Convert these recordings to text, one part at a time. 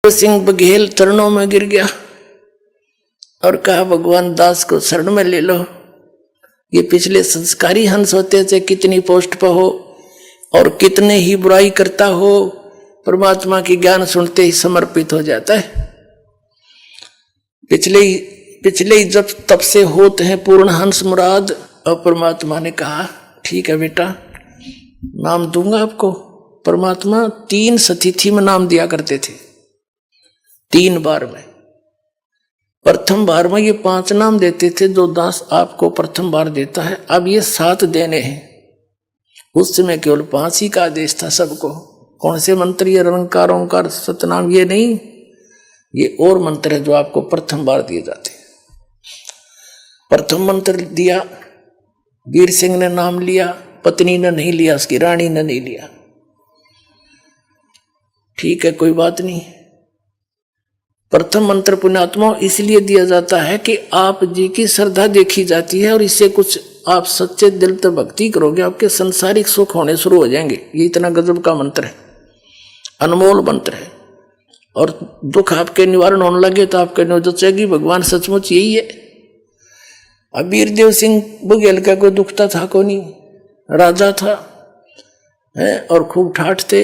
सिंह बघेल चरणों में गिर गया और कहा भगवान दास को शरण में ले लो। ये पिछले संस्कारी हंस होते थे, कितनी पोस्ट पर हो और कितने ही बुराई करता हो, परमात्मा की ज्ञान सुनते ही समर्पित हो जाता है। पिछले ही जब तब से होते हैं पूर्ण हंस मुराद। और परमात्मा ने कहा ठीक है बेटा, नाम दूंगा आपको। परमात्मा 3 सतिथि में नाम दिया करते थे, 3 बार में। प्रथम बार में ये 5 नाम देते थे जो दास आपको प्रथम बार देता है। अब ये 7 देने हैं। उस समय केवल 5 ही का आदेश था सबको। कौन से मंत्र? ये रंकार ओंकार सतनाम, ये नहीं, ये और मंत्र है जो आपको प्रथम बार दिए जाते हैं। प्रथम मंत्र दिया, वीर सिंह ने नाम लिया, पत्नी ने नहीं लिया, उसकी रानी ने नहीं लिया। ठीक है, कोई बात नहीं। प्रथम मंत्र पुण्यात्मा इसलिए दिया जाता है कि आप जी की श्रद्धा देखी जाती है और इससे कुछ आप सच्चे दिल से भक्ति करोगे, आपके संसारिक सुख होने शुरू हो जाएंगे। ये इतना गजब का मंत्र है, अनमोल मंत्र है। और दुख आपके निवारण होने लगे तो आपके नोचेगी भगवान सचमुच यही है। अब वीरदेव सिंह बघेल का कोई दुखता था को नहीं, राजा था है और खूब ठाठ थे,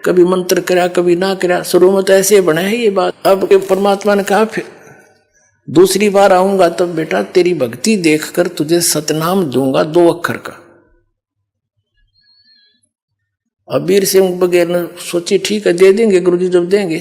कभी मंत्र करा कभी ना करा। शुरू में तो ऐसे बने है ये बात। अब परमात्मा ने कहा फिर दूसरी बार आऊंगा तब बेटा तेरी भक्ति देखकर तुझे सतनाम दूंगा 2 अक्षर का। अब वीर सिंह बघेल ने सोची ठीक है दे देंगे गुरुजी जब देंगे,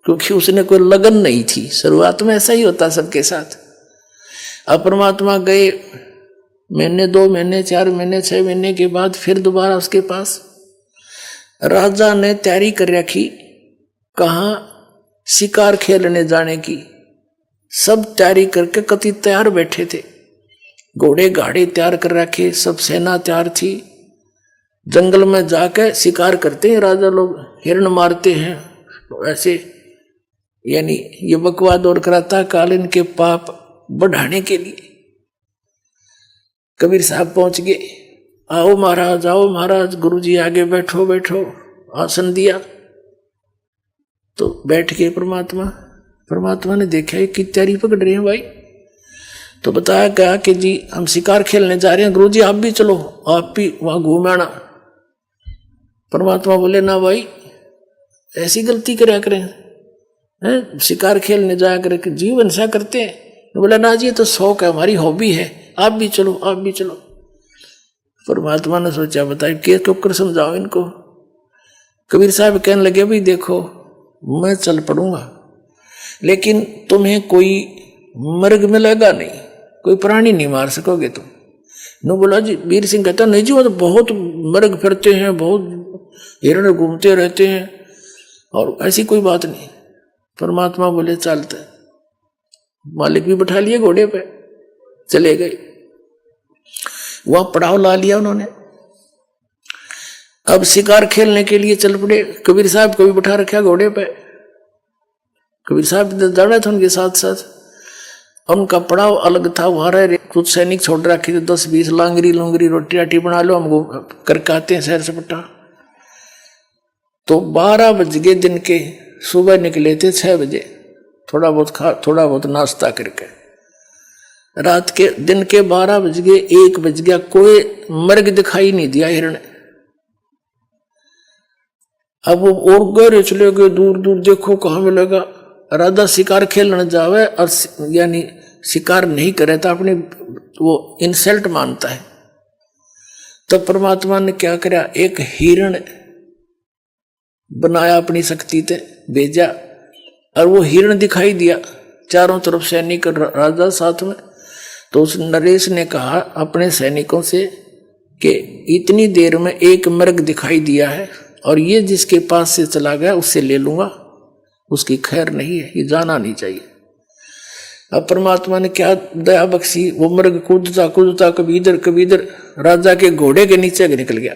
क्योंकि उसने कोई लगन नहीं थी। शुरुआत में ऐसा ही होता सबके साथ। अब परमात्मा गए, महीने 2 महीने 4 महीने 6 महीने के बाद फिर दोबारा उसके पास। राजा ने तैयारी कर रखी, कहाँ शिकार खेलने जाने की। सब तैयारी करके कति तैयार बैठे थे, घोड़े गाड़े तैयार कर रखे, सब सेना तैयार थी। जंगल में जाकर शिकार करते हैं राजा लोग, हिरण मारते हैं ऐसे। यानी ये बकवाद और कराता काल इनके पाप बढ़ाने के लिए। कबीर साहब पहुंच गए, आओ महाराज आओ महाराज, गुरुजी आगे बैठो बैठो। आसन दिया तो बैठ गए परमात्मा ने देखा कि तैयारी पकड़ रहे हैं भाई। तो बताया क्या कि जी हम शिकार खेलने जा रहे हैं, गुरुजी आप भी चलो, आप भी वहां घूम आना। परमात्मा बोले ना भाई ऐसी गलती कराया करें हैं, शिकार खेलने जाया करें, जीवन सा करते हैं। बोला ना जी ये तो शौक है, हमारी हॉबी है, आप भी चलो आप भी चलो। परमात्मा ने सोचा बताइए के कर समझाओ इनको। कबीर साहब कहने लगे भाई देखो मैं चल पड़ूंगा, लेकिन तुम्हें कोई मर्ग मिलेगा नहीं, कोई प्राणी नहीं मार सकोगे तुम। नो बोला जी, वीर सिंह कहता नहीं जी वो तो बहुत मर्ग फिरते हैं, बहुत हिरण घूमते रहते हैं और ऐसी कोई बात नहीं। परमात्मा बोले चलते। मालिक भी बैठा लिए घोड़े पे, चले गए। वहां पड़ाव ला लिया उन्होंने। अब शिकार खेलने के लिए चल पड़े। कबीर साहब को भी बैठा रखा घोड़े पे। कबीर साहब जाना था उनके साथ साथ। उनका पड़ाव अलग था, वहां रहे कुछ सैनिक छोड़ रखे थे, 10-20 लांगरी लुंगरी रोटी राटी बना लो, हम करके आते हैं शहर से पट्टा। तो 12 बज गए दिन के, सुबह निकले थे 6 बजे, थोड़ा बहुत नाश्ता करके। रात के दिन के 12 बज गए, 1 बज गया, कोई मर्ग दिखाई नहीं दिया हिरण। अब वो और गहरे चले गए, दूर दूर देखो कहाँ मिलेगा। राजा शिकार खेलने जावे और यानी शिकार नहीं करे तो अपनी वो इंसल्ट मानता है। तो परमात्मा ने क्या करा, एक हिरण बनाया अपनी शक्ति से, भेजा और वो हिरण दिखाई दिया चारों तरफ सैनिक राजा साथ में। तो उस नरेश ने कहा अपने सैनिकों से कि इतनी देर में एक मृग दिखाई दिया है और ये जिसके पास से चला गया उससे ले लूंगा, उसकी खैर नहीं है, ये जाना नहीं चाहिए। अब परमात्मा ने क्या दया बख्शी, वो मृग कूदता कूदता कभी इधर राजा के घोड़े के नीचे निकल गया।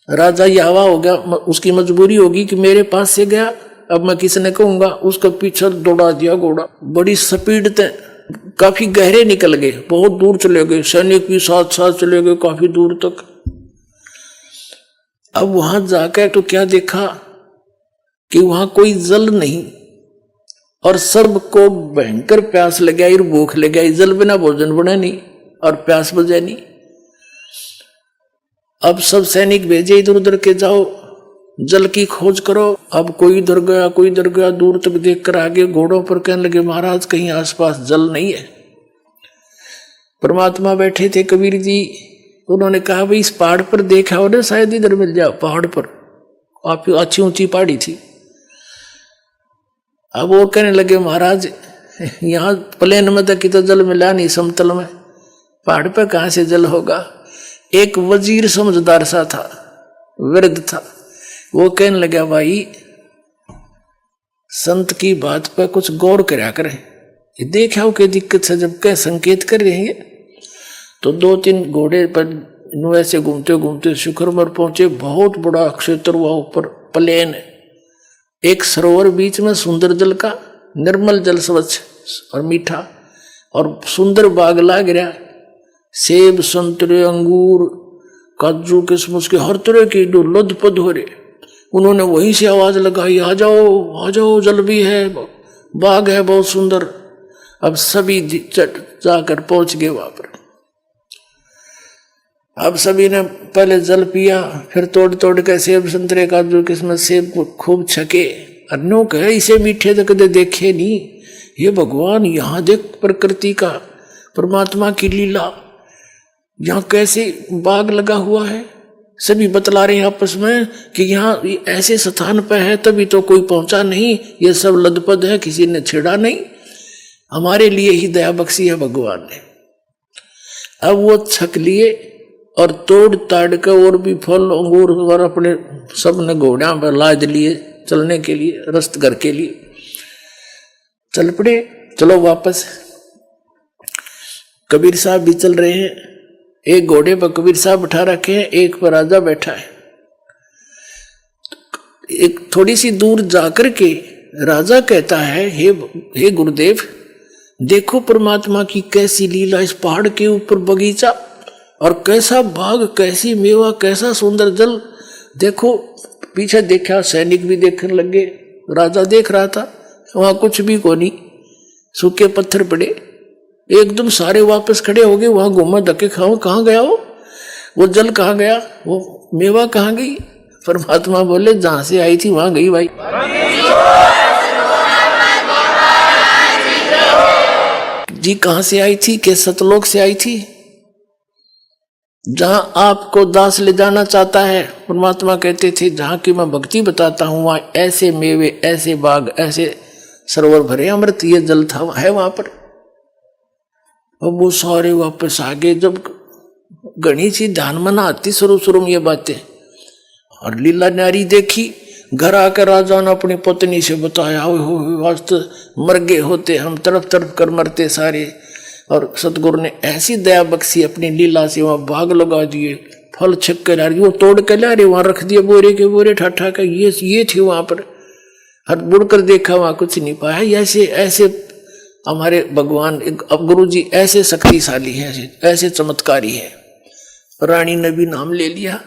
राजा ये हवा हो गया, उसकी मजबूरी होगी कि मेरे पास से गया, अब मैं किसने कहूंगा। उसका पीछे दौड़ा दिया घोड़ा, बड़ी स्पीड से, काफी गहरे निकल गए, बहुत दूर चले गए, सैनिक भी साथ साथ चले गए काफी दूर तक। अब वहां जाकर तो क्या देखा, कि वहां कोई जल नहीं और सबको भयंकर प्यास लग गई, भूख लग गई, जल बिना भोजन बना नहीं और प्यास बुझे नहीं। अब सब सैनिक भेजे इधर उधर के, जाओ जल की खोज करो। अब कोई इधर गया, कोई इधर गया, दूर तक देख कर आगे घोड़ों पर कहने लगे महाराज कहीं आसपास जल नहीं है। परमात्मा बैठे थे कबीर जी, उन्होंने कहा भाई इस पहाड़ पर देखा हो ना, शायद इधर मिल जाओ। पहाड़ पर आप अच्छी ऊंची पहाड़ी थी। अब वो कहने लगे महाराज यहाँ प्लेन में तक तो जल मिला नहीं, समतल में पहाड़ पर कहाँ से जल होगा। एक वजीर समझदार सा था, वृद्ध था, वो कहने लगा भाई संत की बात पर कुछ गौर करा करें, ये देखा हो क्या दिक्कत है। जब कह संकेत कर रहे हैं तो 2-3 घोड़े पर ऐसे घूमते घूमते शिखर पर पहुंचे। बहुत बड़ा क्षेत्र हुआ, ऊपर प्लेन, एक सरोवर बीच में, सुंदर जल का, निर्मल जल, स्वच्छ और मीठा, और सुंदर बाग लाग रहा, सेब संतरे अंगूर काजू किशमिश के हर तरह की जो लदपद हो रहे। उन्होंने वहीं से आवाज लगाई आ जाओ आ जाओ, जल भी है, बाग है बहुत सुंदर। अब सभी जाकर पहुंच गए वहां पर। अब सभी ने पहले जल पिया, फिर तोड़ तोड़ के सेब संतरे काजू किस्मत सेब को खूब छके। अन्यों कहे इसे मीठे तो कदे देखे नहीं, ये भगवान यहाँ देख प्रकृति का, परमात्मा की लीला, यहाँ कैसे बाग लगा हुआ है। सभी बतला रहे हैं आपस में कि यहाँ ऐसे स्थान पर है तभी तो कोई पहुंचा नहीं, ये सब लदपद है, किसी ने छेड़ा नहीं, हमारे लिए ही दया बख्शी है भगवान ने। अब वो छक लिए और तोड़ ताड़ के और भी फल अंगूर और अपने सब ने घोड़ियां पर लाद लिए चलने के लिए, रस्त घर के लिए चल पड़े। चलो वापस। कबीर साहब भी चल रहे हैं, एक घोड़े पर कबीर साहब बैठा रखे हैं, एक पर राजा बैठा है। एक थोड़ी सी दूर जाकर के राजा कहता है हे गुरुदेव, देखो परमात्मा की कैसी लीला, इस पहाड़ के ऊपर बगीचा और कैसा बाग, कैसी मेवा, कैसा सुंदर जल। देखो पीछे देखा, सैनिक भी देखने लगे, राजा देख रहा था, वहां कुछ भी को नहीं, सूखे पत्थर पड़े। एकदम सारे वापस खड़े हो गए, वहां घूमा धक्के खाओ, कहाँ गया वो जल कहाँ गया, वो मेवा कहाँ गई। परमात्मा बोले जहां से आई थी वहां गई भाई। जी कहां से आई थी, के सतलोक से आई थी, जहां आपको दास ले जाना चाहता है। परमात्मा कहते थे जहां की मैं भक्ति बताता हूं वहां ऐसे मेवे, ऐसे बाग, ऐसे सरोवर भरे, अमृत ये जल था है वहां पर। अब वो सारे वापस आ गए। जब घनी सी ध्यान में ना आती शुरू में ये बातें, और लीला न्यारी देखी, घर आकर राजा ने अपनी पत्नी से बताया, हो वास्तव मर गए होते हम, तरफ तरफ कर मरते सारे। और सतगुरु ने ऐसी दया बख्शी अपनी लीला से, वहां बाग लगा दिए, फल छक कर आ रही, वो तोड़ के ला रहे, वहां रख दिए बोरे के बोरे ठाठा का, ये थे वहां पर। हर बुड़कर देखा वहां कुछ नहीं पाया। ऐसे ऐसे हमारे भगवान, अब गुरु जी ऐसे शक्तिशाली है, ऐसे चमत्कारी है। रानी ने भी नाम ले लिया,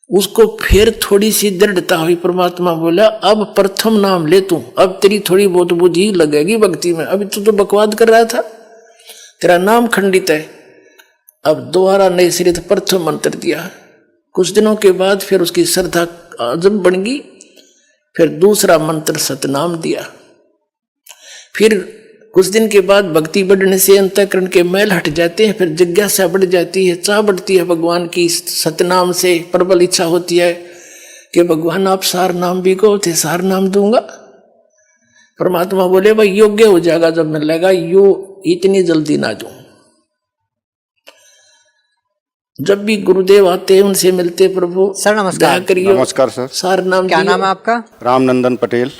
उसको फिर थोड़ी सी दृढ़ता हुई। परमात्मा बोला अब प्रथम नाम ले तू, अब तेरी थोड़ी बहुत बुद्धि लगेगी भक्ति में, अभी तू तो बकवाद कर रहा था, तेरा नाम खंडित है। अब दोबारा नए सिरे से प्रथम मंत्र दिया। कुछ दिनों के बाद फिर उसकी श्रद्धा आजम बन गई, फिर दूसरा मंत्र सतनाम दिया। फिर कुछ दिन के बाद भक्ति बढ़ने से अंतःकरण के मैल हट जाते हैं, फिर जिज्ञासा बढ़ जाती है, चाह बढ़ती है भगवान की। सतनाम से प्रबल इच्छा होती है कि भगवान आप सार नाम भी को थे, सार नाम दूंगा। परमात्मा बोले भाई योग्य हो जाएगा जब मिलेगा, यो इतनी जल्दी ना दूं। जब भी गुरुदेव आते हैं उनसे मिलते, प्रभु सर नमस्कार। नमस्कार सर। सार नाम क्या नाम है आपका? रामनंदन पटेल।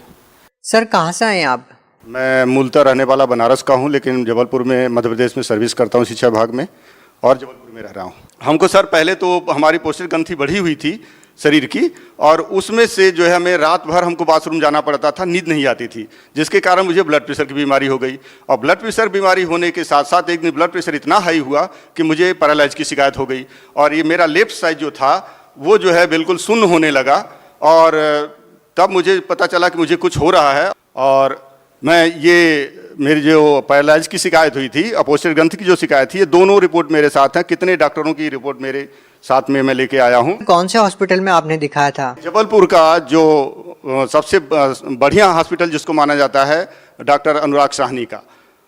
सर कहाँ से आए आप? मैं मूलतः रहने वाला बनारस का हूं, लेकिन जबलपुर में मध्य प्रदेश में सर्विस करता हूं शिक्षा विभाग में, और जबलपुर में रह रहा हूं। हमको सर पहले तो हमारी पोस्टर ग्रंथि बढ़ी हुई थी शरीर की, और उसमें से जो है हमें रात भर हमको बाथरूम जाना पड़ता था, नींद नहीं आती थी, जिसके कारण मुझे ब्लड प्रेशर की बीमारी हो गई। और ब्लड प्रेशर बीमारी होने के साथ साथ एक दिन ब्लड प्रेशर इतना हाई हुआ कि मुझे पैरालाइज की शिकायत हो गई, और ये मेरा लेफ्ट साइड जो था वो जो है बिल्कुल शून्य होने लगा। और तब मुझे पता चला कि मुझे कुछ हो रहा है। और मैं ये मेरी जो पैरालाइज की शिकायत हुई थी, अपोस्टेट ग्रंथि की जो शिकायत थी, ये दोनों रिपोर्ट मेरे साथ हैं। कितने डॉक्टरों की रिपोर्ट मेरे साथ में मैं लेके आया हूँ। कौन से हॉस्पिटल में आपने दिखाया था? जबलपुर का जो सबसे बढ़िया हॉस्पिटल जिसको माना जाता है, डॉक्टर अनुराग साहनी का।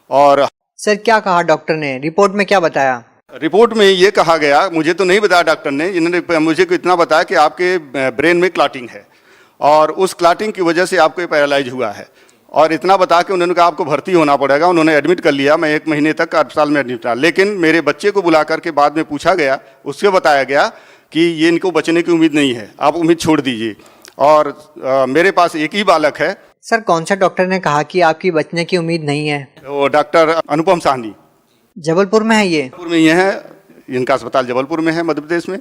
और सर क्या कहा डॉक्टर ने, रिपोर्ट में क्या बताया? रिपोर्ट में ये कहा गया, मुझे तो नहीं बताया डॉक्टर ने, इन्होंने मुझे इतना बताया कि आपके ब्रेन में क्लॉटिंग है और उस क्लॉटिंग की वजह से आपको पैरालाइज हुआ है। और इतना बता के उन्होंने कहा आपको भर्ती होना पड़ेगा। उन्होंने एडमिट कर लिया। मैं 1 महीने तक अस्पताल में एडमिट रहा। लेकिन मेरे बच्चे को बुला करके बाद में पूछा गया, उससे बताया गया कि ये इनको बचने की उम्मीद नहीं है, आप उम्मीद छोड़ दीजिए। और मेरे पास एक ही बालक है। सर कौन सा डॉक्टर ने कहा कि आपकी बचने की उम्मीद नहीं है? वो डॉक्टर अनुपम साहनी, जबलपुर में है ये? जबलपुर में ये है, इनका अस्पताल जबलपुर में है, मध्य प्रदेश में।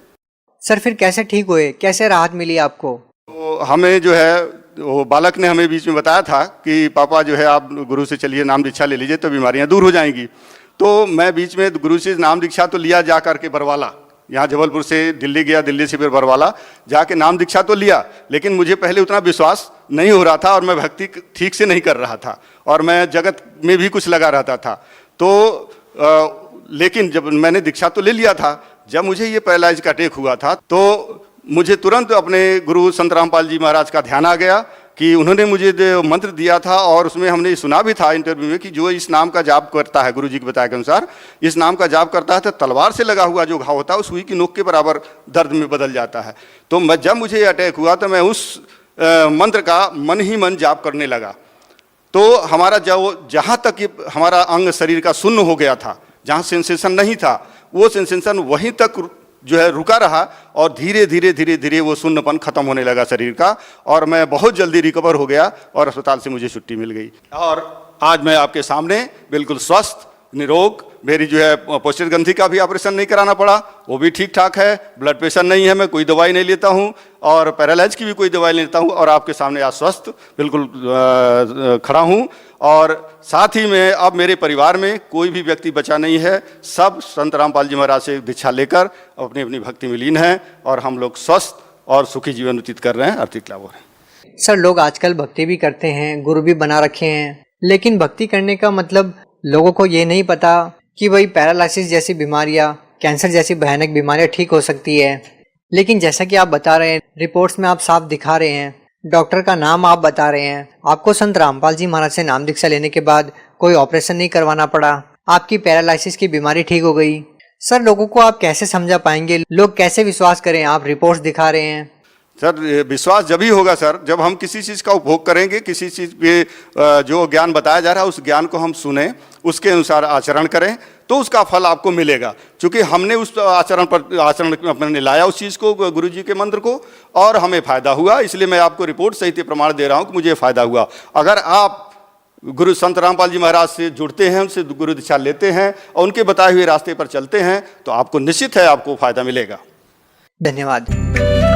सर फिर कैसे ठीक हुए, कैसे राहत मिली आपको? तो हमें जो है, वो बालक ने हमें बीच में बताया था कि पापा जो है आप गुरु से चलिए, नाम दीक्षा ले लीजिए तो बीमारियां दूर हो जाएंगी। तो मैं बीच में गुरु से नाम दीक्षा तो लिया जा करके बरवाला, यहाँ जबलपुर से दिल्ली गया, दिल्ली से फिर बरवाला जाके नाम दीक्षा तो लिया। लेकिन मुझे पहले उतना विश्वास नहीं हो रहा था और मैं भक्ति ठीक से नहीं कर रहा था और मैं जगत में भी कुछ लगा रहता था। तो लेकिन जब मैंने दीक्षा तो ले लिया था, जब मुझे ये पैरालाइज का अटैक हुआ था तो मुझे तुरंत अपने गुरु संत रामपाल जी महाराज का ध्यान आ गया कि उन्होंने मुझे जो मंत्र दिया था, और उसमें हमने सुना भी था इंटरव्यू में कि जो इस नाम का जाप करता है, गुरु जी के बताए के अनुसार इस नाम का जाप करता है तो तलवार से लगा हुआ जो घाव होता है सुई की नोक के बराबर दर्द में बदल जाता है। तो जब मुझे अटैक हुआ तो मैं उस मंत्र का मन ही मन जाप करने लगा। तो हमारा जहाँ तक हमारा अंग शरीर का शून्य हो गया था, जहाँ सेंसेशन नहीं था, वो सेंसेशन वहीं तक जो है रुका रहा और धीरे धीरे धीरे धीरे वो शून्यपन खत्म होने लगा शरीर का। और मैं बहुत जल्दी रिकवर हो गया और अस्पताल से मुझे छुट्टी मिल गई। और आज मैं आपके सामने बिल्कुल स्वस्थ निरोग। मेरी जो है अपोस्टेट ग्रंथि का भी ऑपरेशन नहीं कराना पड़ा, वो भी ठीक ठाक है। ब्लड प्रेशर नहीं है, मैं कोई दवाई नहीं लेता हूँ और पैरालाइज की भी कोई दवाई नहीं लेता हूँ। और आपके सामने आज स्वस्थ बिल्कुल खड़ा हूँ। और साथ ही में अब मेरे परिवार में कोई भी व्यक्ति बचा नहीं है, सब संत रामपाल जी महाराज से दीक्षा लेकर अपनी अपनी भक्ति में लीन हैं और हम लोग स्वस्थ और सुखी जीवन व्यतीत कर रहे हैं, आर्थिक लाभ हो रहे हैं। सर लोग आजकल भक्ति भी करते हैं, गुरु भी बना रखे हैं, लेकिन भक्ति करने का मतलब लोगों को ये नहीं पता कि वही पैरालिसिस जैसी बीमारियां, कैंसर जैसी भयानक बीमारियां ठीक हो सकती है। लेकिन जैसा कि आप बता रहे हैं, रिपोर्ट्स में आप साफ दिखा रहे हैं, डॉक्टर का नाम आप बता रहे हैं, आपको संत रामपाल जी महाराज से नाम दीक्षा लेने के बाद कोई ऑपरेशन नहीं करवाना पड़ा, आपकी पैरालिसिस की बीमारी ठीक हो गई। सर लोगों को आप कैसे समझा पाएंगे, लोग कैसे विश्वास करें? आप रिपोर्ट्स दिखा रहे हैं। सर विश्वास जब ही होगा सर, जब हम किसी चीज़ का उपभोग करेंगे, किसी चीज़ पे जो ज्ञान बताया जा रहा है उस ज्ञान को हम सुने, उसके अनुसार आचरण करें तो उसका फल आपको मिलेगा। क्योंकि हमने उस आचरण अपने लाया उस चीज़ को, गुरु जी के मंत्र को, और हमें फ़ायदा हुआ। इसलिए मैं आपको रिपोर्ट सहित प्रमाण दे रहा हूँ कि मुझे फ़ायदा हुआ। अगर आप गुरु संत रामपाल जी महाराज से जुड़ते हैं, उनसे गुरु दीक्षा लेते हैं और उनके बताए हुए रास्ते पर चलते हैं तो आपको निश्चित है आपको फ़ायदा मिलेगा। धन्यवाद।